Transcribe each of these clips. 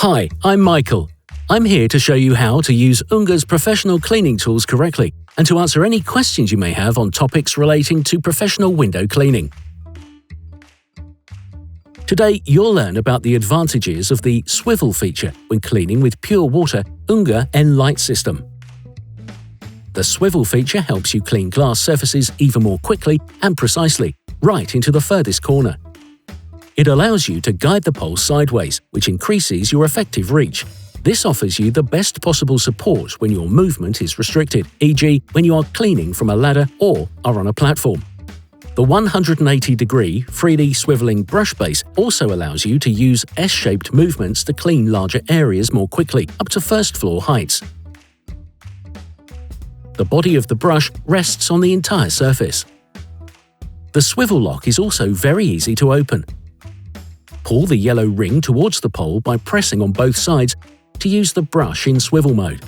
Hi, I'm Michael. I'm here to show you how to use UNGER's professional cleaning tools correctly and to answer any questions you may have on topics relating to professional window cleaning. Today, you'll learn about the advantages of the swivel feature when cleaning with pure water UNGER nLITE system. The swivel feature helps you clean glass surfaces even more quickly and precisely, right into the furthest corner. It allows you to guide the pole sideways, which increases your effective reach. This offers you the best possible support when your movement is restricted, e.g. when you are cleaning from a ladder or are on a platform. The 180-degree 3D swivelling brush base also allows you to use S-shaped movements to clean larger areas more quickly, up to first-floor heights. The body of the brush rests on the entire surface. The swivel lock is also very easy to open. Pull the yellow ring towards the pole by pressing on both sides to use the brush in swivel mode.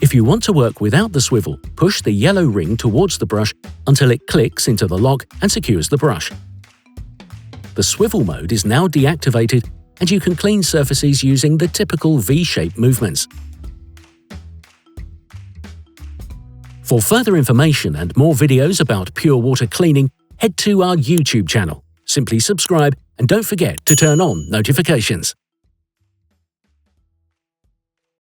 If you want to work without the swivel, push the yellow ring towards the brush until it clicks into the lock and secures the brush. The swivel mode is now deactivated and you can clean surfaces using the typical V-shaped movements. For further information and more videos about pure water cleaning, head to our YouTube channel. Simply subscribe and don't forget to turn on notifications.